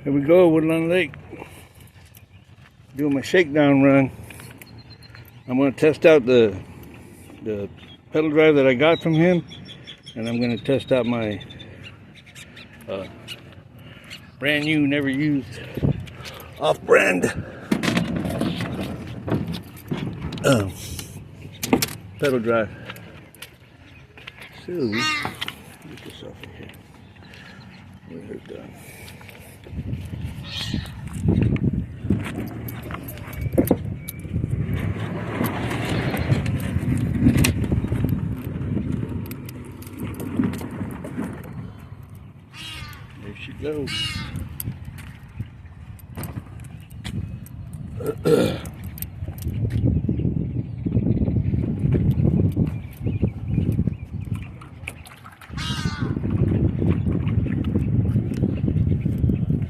Here we go, Woodlawn Lake. Doing my shakedown run. I'm going to test out the pedal drive that I got from him, and I'm going to test out my brand new, never used, off-brand pedal drive. So, get this off of here. We're done. There she goes.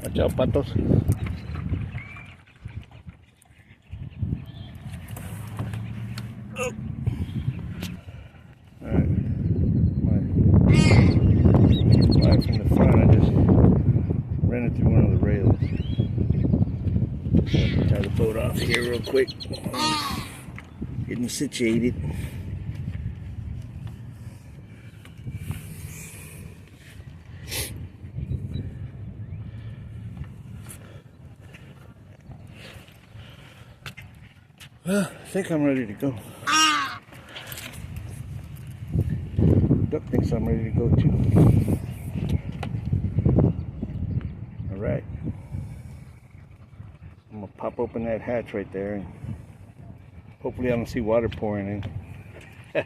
Watch out, patos. Oh. Alright. My from the front, I just ran it through one of the rails. Tie the boat off here real quick. Getting situated. Well, I think I'm ready to go. Duck thinks I'm ready to go too. Alright. I'm going to pop open that hatch right there, and hopefully I don't see water pouring in.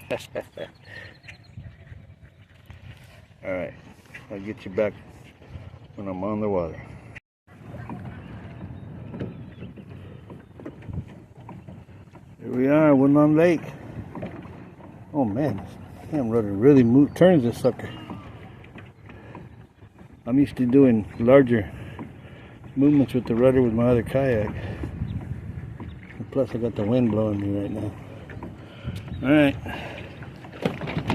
Alright, I'll get you back when I'm on the water. Here we are, Woodlawn Lake. Oh man, this damn rudder really turns this sucker. I'm used to doing larger movements with the rudder with my other kayak. And plus I got the wind blowing me right now. Alright,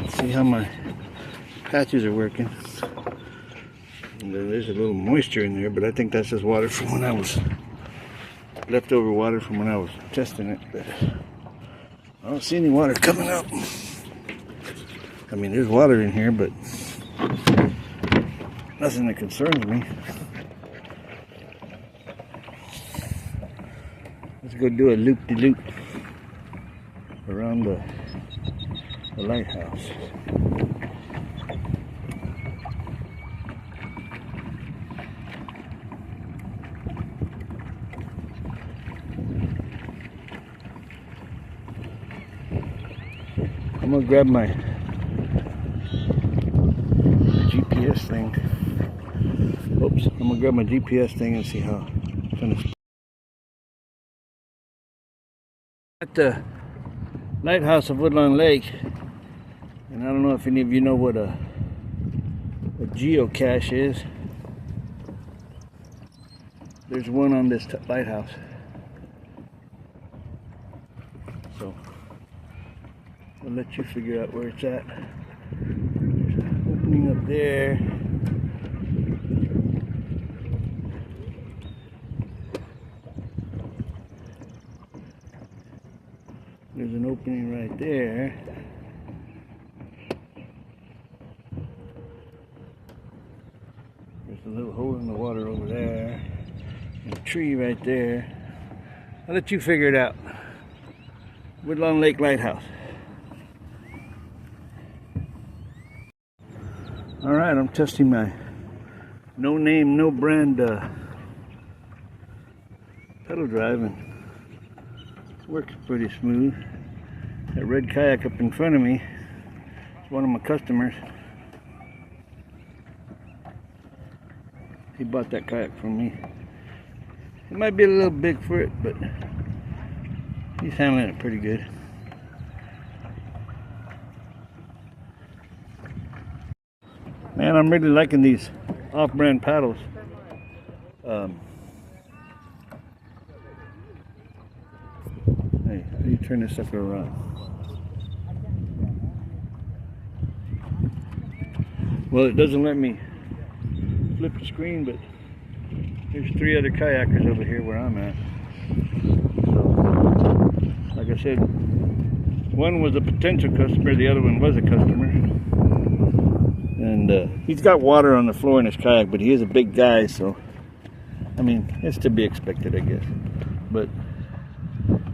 let's see how my patches are working. And there's a little moisture in there, but I think that's just water from when I was leftover water from when I was testing it. But I don't see any water coming up. I mean, there's water in here, but nothing that concerns me. Let's go do a loop-de-loop around the lighthouse. I'm gonna grab my GPS thing. Oops, I'm gonna grab my GPS thing and see how it's gonna. At the lighthouse of Woodlawn Lake, and I don't know if any of you know what a geocache is. There's one on this lighthouse. So I'll let you figure out where it's at. There's an opening up there. There's an opening right there. There's a little hole in the water over there. And a tree right there. I'll let you figure it out. Woodlawn Lake Lighthouse. Alright, I'm testing my no name, no brand pedal drive, and it works pretty smooth. That red kayak up in front of me is one of my customers. He bought that kayak from me. It might be a little big for it, but he's handling it pretty good. Man, I'm really liking these off-brand paddles. Hey, how do you turn this sucker around? Well, it doesn't let me flip the screen, but There's 3 other kayakers over here where I'm at. So, like I said, one was a potential customer, the other one was a customer. And he's got water on the floor in his kayak, but he is a big guy, so I mean, it's to be expected, I guess. But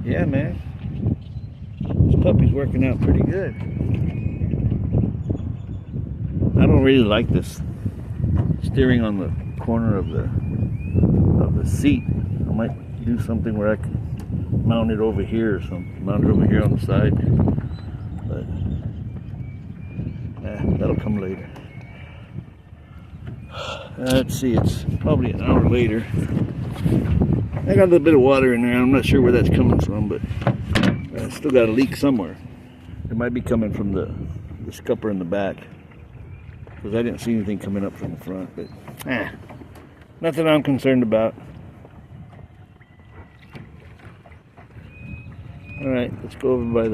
yeah, man, this puppy's working out pretty good. I don't really like this steering on the corner of the seat. I might do something where I can mount it over here or something. Mount it over here on the side. But that'll come later. Let's see, it's probably an hour later. I got a little bit of water in there. I'm not sure where that's coming from, but I still got a leak somewhere. It might be coming from the scupper in the back, because I didn't see anything coming up from the front. But nothing I'm concerned about. All right, let's go over by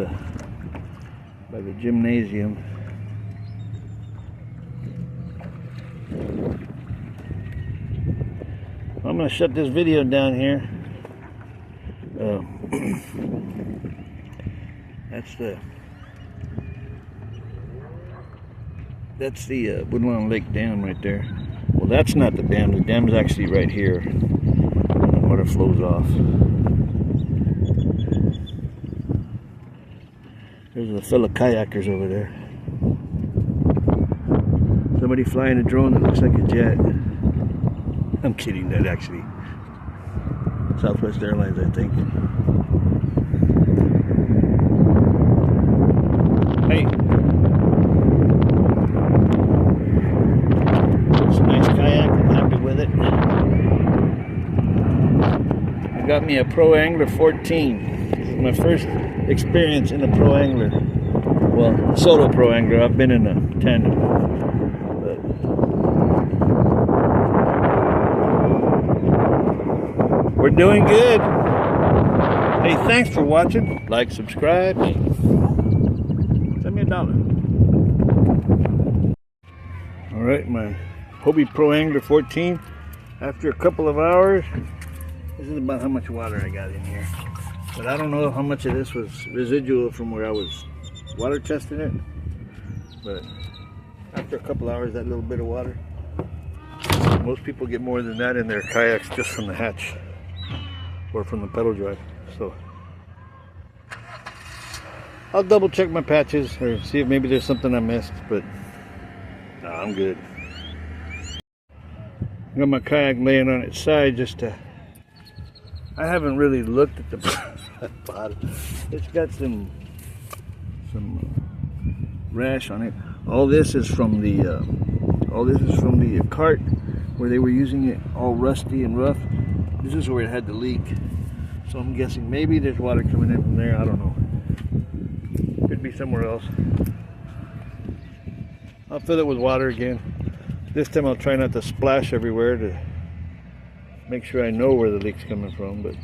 the gymnasium. I'm going to shut this video down here. That's the Woodlawn Lake dam right there. Well, that's not the dam. The dam's actually right here. And the water flows off. There's a fellow kayakers over there. Somebody flying a drone that looks like a jet. I'm kidding, that actually Southwest Airlines, I think. Hey, it's a nice kayak. I'm happy with it. I got me a Pro Angler 14. This is my first experience in a Pro Angler. Well, solo Pro Angler. I've been in a tandem. We're doing good. Hey, thanks for watching. Like, subscribe. Send me $1. All right, my Hobie Pro Angler 14. After a couple of hours, this is about how much water I got in here. But I don't know how much of this was residual from where I was water testing it. But after a couple hours, that little bit of water. Most people get more than that in their kayaks just from the hatch or from the pedal drive. So I'll double check my patches or see if maybe there's something I missed, but no, I'm good. I got my kayak laying on its side just to, I haven't really looked at the bottom. It's got some rash on it. All this is from the cart where they were using it, all rusty and rough. This is where it had the leak. So I'm guessing maybe there's water coming in from there. I don't know. Could be somewhere else. I'll fill it with water again. This time I'll try not to splash everywhere to make sure I know where the leak's coming from. But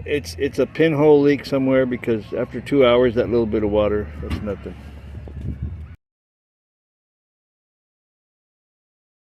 it's a pinhole leak somewhere, because after 2 hours, that little bit of water, that's nothing.